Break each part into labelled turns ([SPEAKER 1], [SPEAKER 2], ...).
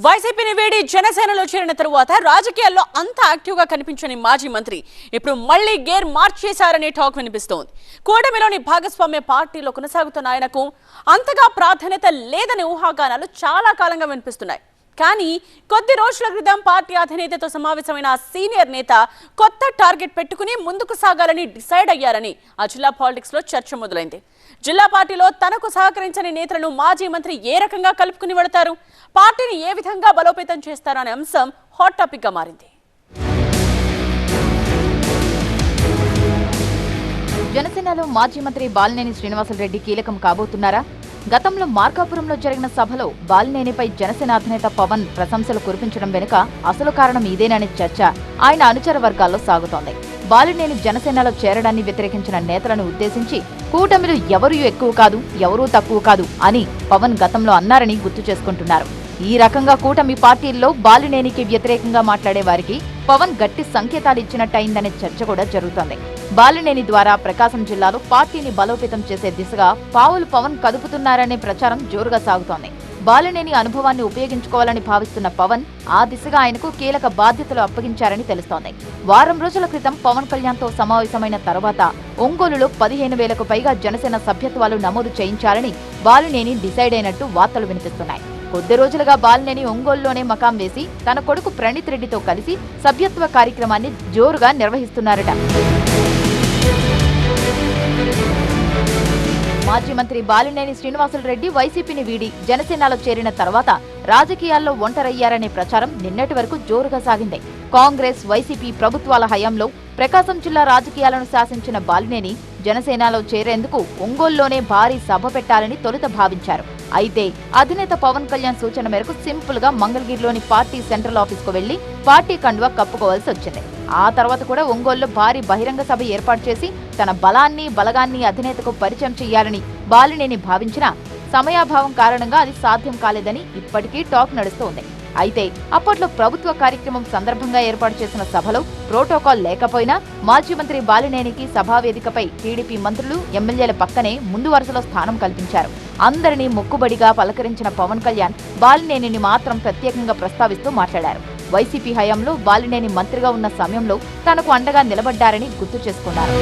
[SPEAKER 1] వైసీపీని వీడి జనసేనలో చేరిన తరువాత రాజకీయాల్లో అంత యాక్టివ్గా కనిపించని మాజీ మంత్రి ఇప్పుడు మళ్లీ గేర్ మార్చేశారనే టాక్ వినిపిస్తోంది. కూటమిలోని భాగస్వామ్య పార్టీలో కొనసాగుతున్న ఆయనకు అంతగా ప్రాధాన్యత లేదనే ఊహాగానాలు చాలా కాలంగా వినిపిస్తున్నాయి. కానీ కొద్ది రోజుల క్రితం పార్టీ అధినేతతో సమావేశమైన సీనియర్ నేత కొత్త టార్గెట్ పెట్టుకుని ముందుకు సాగాలని డిసైడ్ అయ్యారని ఆ జిల్లా పాలిటిక్స్ లో చర్చ మొదలైంది. జిల్లా పార్టీలో తనకు సహకరించని నేతలను మాజీ మంత్రి ఏ రకంగా కలుపుకుని వెళతారు, పార్టీని ఏ విధంగా బలోపేతం చేస్తారనే అంశం హాట్ టాపిక్ గా మారింది.
[SPEAKER 2] జనసేనలో మాజీ మంత్రి బాలినేని శ్రీనివాసరెడ్డి కీలకం కాబోతున్నారా? గతంలో మార్కాపురంలో జరిగిన సభలో బాలినేనిపై జనసేన అధినేత పవన్ ప్రశంసలు కురిపించడం వెనుక అసలు కారణం ఇదేననే చర్చ ఆయన అనుచర వర్గాల్లో సాగుతోంది. బాలినేని జనసేనలో చేరడాన్ని వ్యతిరేకించిన నేతలను ఉద్దేశించి కూటమిలో ఎవరూ ఎక్కువ కాదు, ఎవరూ తక్కువ కాదు అని పవన్ గతంలో అన్నారని గుర్తు చేసుకుంటున్నారు. ఈ రకంగా కూటమి పార్టీల్లో బాలినేనికి వ్యతిరేకంగా మాట్లాడే వారికి పవన్ గట్టి సంకేతాలు ఇచ్చినట్టయిందనే చర్చ కూడా జరుగుతోంది. బాలినేని ద్వారా ప్రకాశం జిల్లాలో పార్టీని బలోపేతం చేసే దిశగా పావులు పవన్ కదుపుతున్నారనే ప్రచారం జోరుగా సాగుతోంది. బాలినేని అనుభవాన్ని ఉపయోగించుకోవాలని భావిస్తున్న పవన్ ఆ దిశగా ఆయనకు కీలక బాధ్యతలు అప్పగించారని తెలుస్తోంది. వారం రోజుల క్రితం పవన్ కళ్యాణ్ తో సమావేశమైన తర్వాత ఒంగోలులో 15,000కు పైగా జనసేన సభ్యత్వాలు నమోదు చేయించాలని బాలినేని డిసైడ్ అయినట్టు వార్తలు వినిపిస్తున్నాయి. కొద్ది రోజులుగా బాలినేని ఒంగోలులోనే మకాం వేసి తన కొడుకు ప్రణీత్ రెడ్డితో కలిసి సభ్యత్వ కార్యక్రమాన్ని జోరుగా నిర్వహిస్తున్నారట. మాజీ మంత్రి బాలినేని శ్రీనివాసరెడ్డి వైసీపీని వీడి జనసేనలో చేరిన తర్వాత రాజకీయాల్లో ఒంటరయ్యారనే ప్రచారం నిన్నటి వరకు జోరుగా సాగింది. కాంగ్రెస్, వైసీపీ ప్రభుత్వాల హయాంలో ప్రకాశం జిల్లా రాజకీయాలను శాసించిన బాలినేని జనసేనలో చేరేందుకు ఒంగోలులోనే భారీ సభ పెట్టాలని తొలుత భావించారు. అయితే అధినేత పవన్ కళ్యాణ్ సూచన మేరకు సింపుల్ గా మంగళగిరిలోని పార్టీ సెంట్రల్ ఆఫీస్ కు వెళ్లి పార్టీ కండువా కప్పుకోవాల్సి వచ్చింది. ఆ తర్వాత కూడా ఒంగోలులో భారీ బహిరంగ సభ ఏర్పాటు చేసి తన బలగాన్ని అధినేతకు పరిచయం చేయాలని బాలినేని భావించినా సమయాభావం కారణంగా అది సాధ్యం కాలేదని ఇప్పటికీ టాక్ నడుస్తోంది. అయితే అప్పట్లో ప్రభుత్వ కార్యక్రమం సందర్భంగా ఏర్పాటు చేసిన సభలో ప్రోటోకాల్ లేకపోయినా మాజీ మంత్రి బాలినేనికి సభావేదికపై టీడీపీ మంత్రులు, ఎమ్మెల్యేల పక్కనే ముందు వరుసలో స్థానం కల్పించారు. అందరినీ మొక్కుబడిగా పలకరించిన పవన్ కళ్యాణ్ బాలినేనిని మాత్రం ప్రత్యేకంగా ప్రస్తావిస్తూ మాట్లాడారు. వైసీపీ హయాంలో బాలినేని మంత్రిగా ఉన్న సమయంలో తనకు అండగా నిలబడ్డారని గుర్తు చేసుకున్నారు.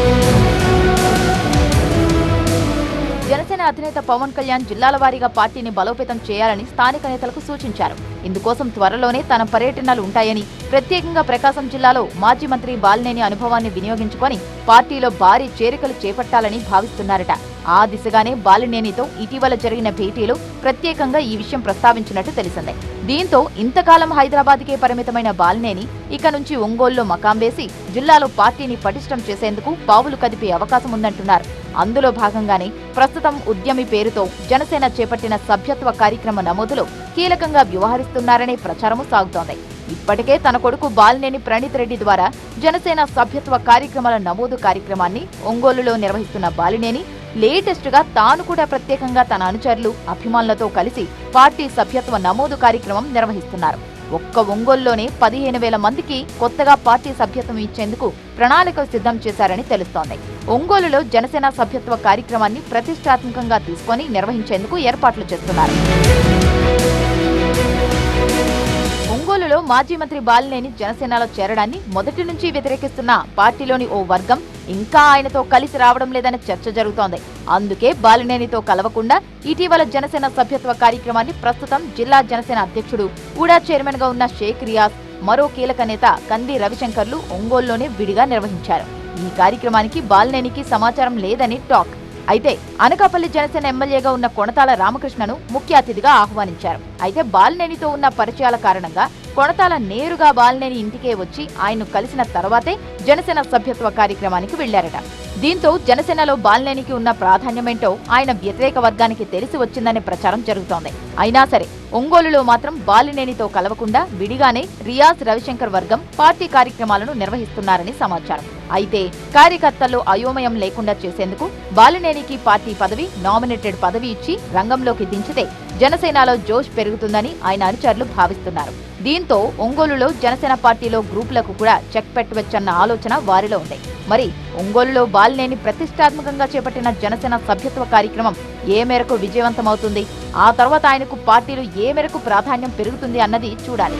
[SPEAKER 2] జనసేన అధినేత పవన్ కళ్యాణ్ జిల్లాల వారీగా పార్టీని బలోపేతం చేయాలని స్థానిక నేతలకు సూచించారు. ఇందుకోసం త్వరలోనే తన పర్యటనలు ఉంటాయని, ప్రత్యేకంగా ప్రకాశం జిల్లాలో మాజీ మంత్రి బాలినేని అనుభవాన్ని వినియోగించుకొని పార్టీలో భారీ చేరికలు చేపట్టాలని భావిస్తున్నారట. ఆ దిశగానే బాలినేనితో ఇటీవల జరిగిన భేటీలో ప్రత్యేకంగా ఈ విషయం ప్రస్తావించినట్టు తెలిసింది. దీంతో ఇంతకాలం హైదరాబాద్కే పరిమితమైన బాలినేని ఇక నుంచి ఒంగోలులో మకాం వేసి జిల్లాలో పార్టీని పటిష్టం చేసేందుకు పావులు కదిపే అవకాశం ఉందంటున్నారు. అందులో భాగంగానే ప్రస్తుతం ఉద్యమి పేరుతో జనసేన చేపట్టిన సభ్యత్వ కార్యక్రమ నమోదులో కీలకంగా వ్యవహరిస్తున్నారనే ప్రచారము సాగుతోంది. ఇప్పటికే తన కొడుకు బాలినేని ప్రణీత్ రెడ్డి ద్వారా జనసేన సభ్యత్వ కార్యక్రమాల నమోదు కార్యక్రమాన్ని ఒంగోలులో నిర్వహిస్తున్న బాలినేని లేటెస్ట్ గా తాను కూడా ప్రత్యేకంగా తన అనుచరులు, అభిమానులతో కలిసి పార్టీ సభ్యత్వ నమోదు కార్యక్రమం నిర్వహిస్తున్నారు. ఒక్క ఒంగోలులోనే 15,000 మందికి కొత్తగా పార్టీ సభ్యత్వం ఇచ్చేందుకు ప్రణాళికలు సిద్ధం చేశారని తెలుస్తోంది. ఒంగోలులో జనసేన సభ్యత్వ కార్యక్రమాన్ని ప్రతిష్టాత్మకంగా తీసుకొని నిర్వహించేందుకు ఏర్పాట్లు చేస్తున్నారు. ఒంగోలులో మాజీ మంత్రి బాలినేని జనసేనలో చేరడాన్ని మొదటి నుంచి వ్యతిరేకిస్తున్న పార్టీలోని ఓ వర్గం ఇంకా ఆయనతో కలిసి రావడం లేదనే చర్చ జరుగుతోంది. అందుకే బాలినేనితో కలవకుండా ఇటీవల జనసేన సభ్యత్వ కార్యక్రమాన్ని ప్రస్తుతం జిల్లా జనసేన అధ్యక్షుడు, ఊడా చైర్మన్ గా ఉన్న షేక్ రియాజ్, మరో కీలక నేత కంది రవిశంకర్లు ఒంగోలులోనే విడిగా నిర్వహించారు. ఈ కార్యక్రమానికి బాలినేనికి సమాచారం లేదని టాక్. అయితే అనకాపల్లి జనసేన ఎమ్మెల్యేగా ఉన్న కొణతాల రామకృష్ణను ముఖ్య అతిథిగా ఆహ్వానించారు. అయితే బాలినేనితో ఉన్న పరిచయాల కారణంగా కొణతాల నేరుగా బాలినేని ఇంటికే వచ్చి ఆయన్ను కలిసిన తర్వాతే జనసేన సభ్యత్వ కార్యక్రమానికి వెళ్లారట. దీంతో జనసేనలో బాలినేనికి ఉన్న ప్రాధాన్యమేంటో ఆయన వ్యతిరేక వర్గానికి తెలిసి వచ్చిందనే ప్రచారం జరుగుతోంది. అయినా సరే ఒంగోలులో మాత్రం బాలినేనితో కలవకుండా విడిగానే రియాజ్, రవిశంకర్ వర్గం పార్టీ కార్యక్రమాలను నిర్వహిస్తున్నారని సమాచారం. అయితే కార్యకర్తల్లో అయోమయం లేకుండా చేసేందుకు బాలినేనికి పార్టీ పదవి, నామినేటెడ్ పదవి ఇచ్చి రంగంలోకి దించితే జనసేనలో జోష్ పెరుగుతుందని ఆయన అనుచరులు భావిస్తున్నారు. దీంతో ఒంగోలులో జనసేన పార్టీలో గ్రూపులకు కూడా చెక్ పెట్టవచ్చన్న ఆలోచన వారిలో ఉంది. మరి ఒంగోలులో బాలినేని ప్రతిష్టాత్మకంగా చేపట్టిన జనసేన సభ్యత్వ కార్యక్రమం ఏ మేరకు విజయవంతమవుతుంది, ఆ తర్వాత ఆయనకు పార్టీలో ఏ మేరకు ప్రాధాన్యం పెరుగుతుంది అన్నది చూడాలి.